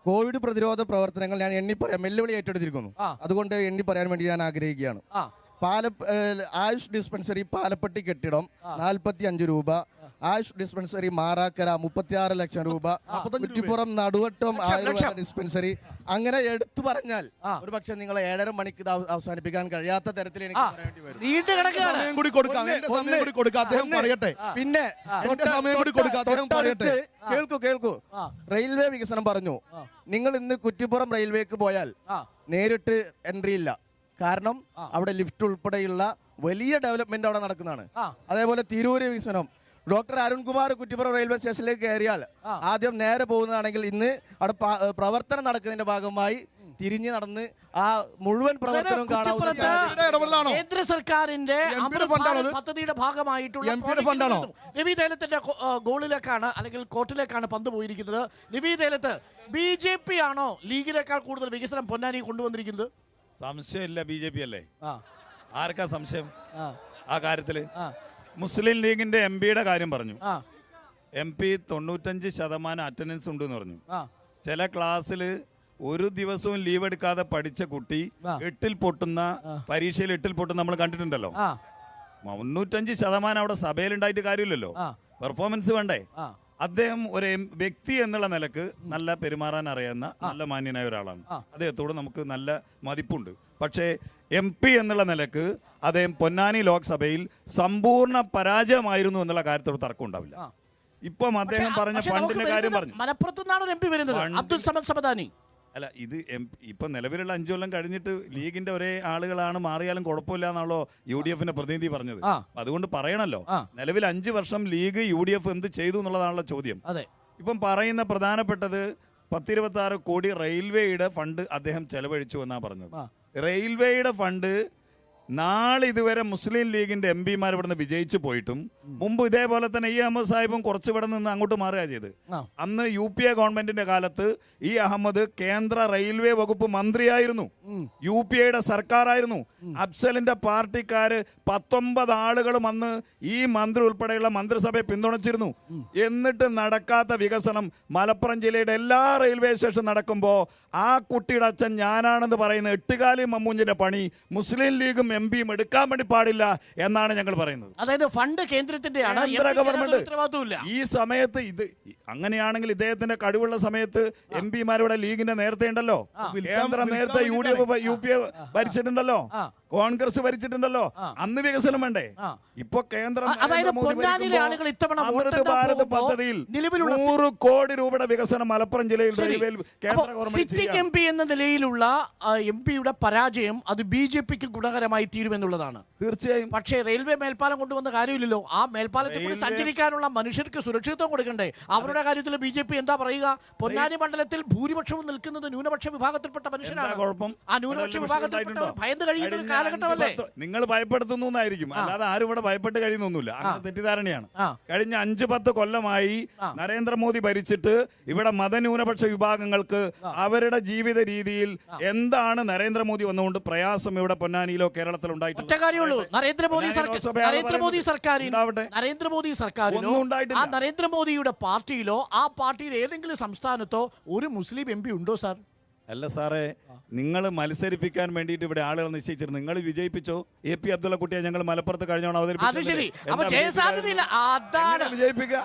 Covid പ്രതിരോധ പ്രവർത്തനങ്ങൾ ഞാൻ എണ്ണി പറയാം, വെല്ലുവിളി ഏറ്റെടുത്തിരിക്കുന്നു. അതുകൊണ്ട് എണ്ണി പറയാൻ വേണ്ടി ഞാൻ ആഗ്രഹിക്കുകയാണ്. ആയുഷ് ഡിസ്പെൻസറി പാലപ്പെട്ടി കെട്ടിടം 45 രൂപ, ആയുഷ് ഡിസ്പെൻസറി മാറാക്കര 36 ലക്ഷം രൂപ, കുറ്റിപ്പുറം നടുവട്ടം ആയുർവേദ ഡിസ്പെൻസറി. അങ്ങനെ എടുത്തു പറഞ്ഞാൽ ഒരു പക്ഷെ നിങ്ങൾ 7:30 മണിക്ക് ഇത് അവസാനിപ്പിക്കാൻ കഴിയാത്ത തരത്തിൽ എനിക്ക് പറയേണ്ടി വരും. പിന്നെ കേൾക്കൂ, റെയിൽവേ വികസനം പറഞ്ഞു. നിങ്ങൾ ഇന്ന് കുറ്റിപ്പുറം റെയിൽവേക്ക് പോയാൽ നേരിട്ട് എൻട്രി ഇല്ല. കാരണം അവിടെ ലിഫ്റ്റ് ഉൾപ്പെടെയുള്ള വലിയ ഡെവലപ്മെന്റ് അവിടെ നടക്കുന്നതാണ്. അതേപോലെ തിരൂര് വികസനം, ഡോക്ടർ അരുൺകുമാർ കുറ്റിപ്പുറം റെയിൽവേ സ്റ്റേഷനിലേക്ക് കയറിയാൽ ആദ്യം നേരെ പോകുന്നതാണെങ്കിൽ ഇന്ന് അവിടെ പ്രവർത്തനം നടക്കുന്നതിന്റെ ഭാഗമായി തിരിഞ്ഞു നടന്ന് ആ മുഴുവൻ പ്രവർത്തനവും കാണാവുന്ന കേന്ദ്ര സർക്കാരിന്റെ പദ്ധതിയുടെ ഭാഗമായിട്ടുള്ള രവി തേലത്തിന്റെ ഗോളിലേക്കാണ് അല്ലെങ്കിൽ കോർട്ടിലേക്കാണ് പന്ത് പോയിരിക്കുന്നത്. രവി തേലത്ത് BJP ആണോ ലീഗിനേക്കാൾ കൂടുതൽ വികസനം പൊന്നാനി കൊണ്ടുവന്നിരിക്കുന്നത്? സംശയമില്ല, BJP അല്ലേ. ആർക്കാ സംശയം ആ കാര്യത്തില്? മുസ്ലിം ലീഗിന്റെ MP-യുടെ കാര്യം പറഞ്ഞു. MP 95% അറ്റൻഡൻസ് ഉണ്ടെന്ന് പറഞ്ഞു. ചില ക്ലാസ്സിൽ ഒരു ദിവസവും ലീവ് എടുക്കാതെ പഠിച്ച കുട്ടി പരീക്ഷയിൽ 8 പൊട്ടുന്ന നമ്മൾ കണ്ടിട്ടുണ്ടല്ലോ. 95% അവിടെ സഭയിലുണ്ടായിട്ട് കാര്യമില്ലല്ലോ, പെർഫോമൻസ് വേണ്ടേ? അദ്ദേഹം ഒരു വ്യക്തി എന്നുള്ള നിലക്ക് നല്ല പെരുമാറാൻ അറിയുന്ന നല്ല മാന്യനായ ഒരാളാണ്. അദ്ദേഹത്തോട് നമുക്ക് നല്ല മതിപ്പുണ്ട്. പക്ഷേ MP എന്നുള്ള നിലക്ക് അദ്ദേഹം പൊന്നാനി ലോക്സഭയിൽ സമ്പൂർണ്ണ പരാജയമായിരുന്നു എന്നുള്ള കാര്യത്തോട് തർക്കം ഉണ്ടാവില്ല. ഇപ്പം അദ്ദേഹം പറഞ്ഞ ഫണ്ടിന്റെ കാര്യം പറഞ്ഞു. മലപ്പുറത്തുനിന്നാണ് MP വരുന്നത്, അബ്ദുൽ സമദ് സമദാനി. അല്ല, ഇത് ഇപ്പൊ നിലവിലുള്ള 5 കൊല്ലം കഴിഞ്ഞിട്ട് ലീഗിന്റെ ഒരേ ആളുകളാണ് മാറിയാലും കുഴപ്പമില്ല എന്നാണല്ലോ UDF-ന്റെ പ്രതിനിധി പറഞ്ഞത്. അതുകൊണ്ട് പറയണല്ലോ, നിലവിൽ 5 വർഷം ലീഗ് UDF എന്ത് ചെയ്തു എന്നുള്ളതാണല്ലോ ചോദ്യം. ഇപ്പം പറയുന്ന പ്രധാനപ്പെട്ടത് 10-26 കോടി റെയിൽവേയുടെ ഫണ്ട് അദ്ദേഹം ചെലവഴിച്ചു എന്നാണ് പറഞ്ഞത്. റെയിൽവേയുടെ ഫണ്ട് നാളെ ഇതുവരെ മുസ്ലിം ലീഗിന്റെ MP-മാർ ഇവിടുന്ന് വിജയിച്ചു പോയിട്ടും മുമ്പ് ഇതേപോലെ തന്നെ അഹമ്മദ് സാഹിബും കുറച്ച് ഇവിടെ നിന്ന് അങ്ങോട്ട് മാറുക ചെയ്ത്. അന്ന് UPA ഗവൺമെന്റിന്റെ കാലത്ത് അഹമ്മദ് കേന്ദ്ര റെയിൽവേ വകുപ്പ് മന്ത്രിയായിരുന്നു, UPA-യുടെ സർക്കാരായിരുന്നു. അഫ്സലിന്റെ പാർട്ടിക്കാര് 19 ആളുകളും അന്ന് ഈ മന്ത്രി ഉൾപ്പെടെയുള്ള മന്ത്രിസഭയെ പിന്തുണച്ചിരുന്നു. എന്നിട്ട് നടക്കാത്ത വികസനം മലപ്പുറം ജില്ലയുടെ എല്ലാ റെയിൽവേ സ്റ്റേഷൻ നടക്കുമ്പോ ആ കുട്ടിയുടെ അച്ഛൻ ഞാനാണെന്ന് പറയുന്ന എട്ടുകാലി മമ്മൂഞ്ഞിന്റെ പണി മുസ്ലിം ലീഗും MP-യും എടുക്കാൻ വേണ്ടി പാടില്ല എന്നാണ് ഞങ്ങൾ പറയുന്നത്. അതായത് ഫണ്ട് കേന്ദ്രത്തിന്റെയാണ്, ഗവൺമെന്റ് ഈ സമയത്ത് ഇത് അങ്ങനെയാണെങ്കിൽ ഇദ്ദേഹത്തിന്റെ കഴിവുള്ള സമയത്ത് MP-മാരുടെ ലീഗിന്റെ നേരത്തെ ഉണ്ടല്ലോ, കേന്ദ്രം നേരത്തെ UPA ഭരിച്ചിട്ടുണ്ടല്ലോ, കോൺഗ്രസ് ഭരിച്ചിട്ടുണ്ടല്ലോ, അന്ന് വികസനം വേണ്ടേ? ഇപ്പൊ കേന്ദ്രം അമൃത് ഭാരത് പദ്ധതിയിൽ 100 കോടി രൂപയുടെ വികസനം മലപ്പുറം ജില്ലയിൽ റെയിൽവേ കേന്ദ്ര ഗവൺമെന്റ് MP എന്ന നിലയിലുള്ള MP-യുടെ പരാജയം അത് BJP-ക്ക് ഗുണകരമായി തീരുമെന്നുള്ളതാണ് തീർച്ചയായും. പക്ഷേ റെയിൽവേ മേൽപ്പാലം കൊണ്ടുവന്ന കാര്യമില്ലല്ലോ. ആ മേൽപ്പാലത്തിൽ കൂടി സഞ്ചരിക്കാനുള്ള മനുഷ്യർക്ക് സുരക്ഷിതത്വം കൊടുക്കണ്ടേ? അവരുടെ കാര്യത്തിൽ BJP എന്താ പറയുക? പൊന്നാനി മണ്ഡലത്തിൽ ഭൂരിപക്ഷവും നിൽക്കുന്നത് ന്യൂനപക്ഷ വിഭാഗത്തിൽപ്പെട്ട മനുഷ്യരാണ്. ആ ന്യൂനപക്ഷ വിഭാഗത്തിൽപ്പെട്ടവർ ഭയന്ന് കഴിയുന്ന കാലഘട്ടമല്ലേ? നിങ്ങൾ ഭയപ്പെടുത്തുന്നതായിരിക്കും, അല്ലാതെ ആരും ഇവിടെ ഭയപ്പെട്ട് കഴിയുന്നൊന്നുമില്ല. അങ്ങനെ തെറ്റിദ്ധാരണയാണ്. കഴിഞ്ഞ 5-10 കൊല്ലമായി നരേന്ദ്രമോദി ഭരിച്ചിട്ട് ഇവിടെ മതന്യൂനപക്ഷ വിഭാഗങ്ങൾക്ക് അവരുടെ ജീവിത രീതിയിൽ എന്താണ് നരേന്ദ്രമോദി വന്നുകൊണ്ട് പ്രയാസം ഇവിടെ പൊന്നാനിയിലോ കേരളത്തിലോ ഉണ്ടായിട്ടുള്ളത്? നരേന്ദ്രമോദിയുടെ പാർട്ടിയിലോ ആ പാർട്ടിയിൽ ഏതെങ്കിലും സംസ്ഥാനത്തോ ഒരു മുസ്ലിം MP ഉണ്ടോ സാർ? അല്ല സാറേ, നിങ്ങൾ മത്സരിപ്പിക്കാൻ വേണ്ടിയിട്ട് ഇവിടെ ആളുകൾ നിശ്ചയിച്ചിരുന്നു. നിങ്ങൾ വിജയിപ്പിച്ചോ? AP അബ്ദുള്ള കുട്ടിയെ ഞങ്ങൾ മലപ്പുറത്ത് കഴിഞ്ഞോണം വിജയിപ്പിക്കുക.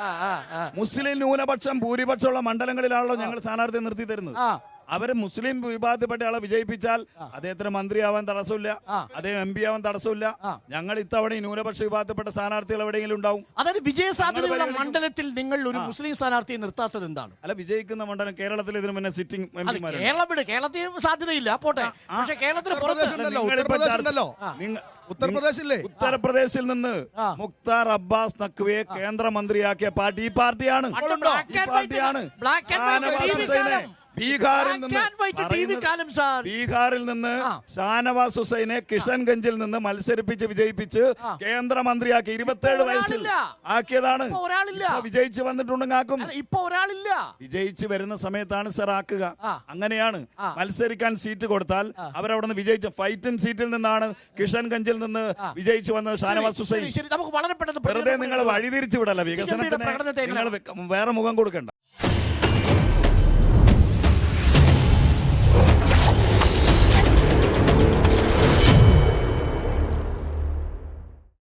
മുസ്ലിം ന്യൂനപക്ഷം ഭൂരിപക്ഷമുള്ള മണ്ഡലങ്ങളിലാണല്ലോ ഞങ്ങൾ സ്ഥാനാർത്ഥിയെ നിർത്തി തരുന്നത്. അവരെ മുസ്ലിം വിഭാഗത്തിൽപ്പെട്ട ആളെ വിജയിപ്പിച്ചാൽ അദ്ദേഹത്തിന് മന്ത്രിയാവാൻ തടസ്സമില്ല, അദ്ദേഹം MP ആവാൻ തടസ്സമില്ല. ഞങ്ങൾ ഇത്തവണ ന്യൂനപക്ഷ വിഭാഗത്തിൽപ്പെട്ട സ്ഥാനാർത്ഥികൾ എവിടെയെങ്കിലും ഉണ്ടാവും. അതായത് വിജയസാധ്യതയുള്ള മണ്ഡലത്തിൽ നിങ്ങൾ ഒരു മുസ്ലിം സ്ഥാനാർത്ഥിയെ നിർത്താത്തത് എന്താണ്? അല്ല, വിജയിക്കുന്ന മണ്ഡലം കേരളത്തിൽ ഇതിനു മുന്നേ സിറ്റിംഗ് കേരളത്തിൽ സാധ്യതയില്ല, പോട്ടെ. പക്ഷേ കേരളത്തിൽ ഉത്തർപ്രദേശിൽ നിന്ന് മുക്താർ അബ്ബാസ് നഖ്വിയെ കേന്ദ്രമന്ത്രിയാക്കിയ പാർട്ടി ഈ പാർട്ടിയാണ്. ബീഹാറിൽ നിന്ന് ഷാനവാസ് ഹുസൈനെ കിഷൻഗഞ്ചിൽ നിന്ന് മത്സരിപ്പിച്ച് വിജയിപ്പിച്ച് കേന്ദ്രമന്ത്രിയാക്കി 27 വയസ്സിൽ ആക്കിയതാണ്. വിജയിച്ച് വന്നിട്ടുണ്ടെങ്കിൽ ആക്കും. ഇപ്പൊ ഒരാളില്ല. വിജയിച്ച് വരുന്ന സമയത്താണ് സർ ആക്കുക. അങ്ങനെയാണ് മത്സരിക്കാൻ സീറ്റ് കൊടുത്താൽ അവരവിടെ നിന്ന് വിജയിച്ച ഫൈറ്റിൻ സീറ്റിൽ നിന്നാണ് കിഷൻഗഞ്ചിൽ നിന്ന് വിജയിച്ചു വന്നത് ഷാനവാസ് ഹുസൈൻ. വെറുതെ നിങ്ങൾ വഴിതിരിച്ചു വിടല്ല, വികസനത്തിന് നിങ്ങൾ വേറെ മുഖം കൊടുക്കണ്ട.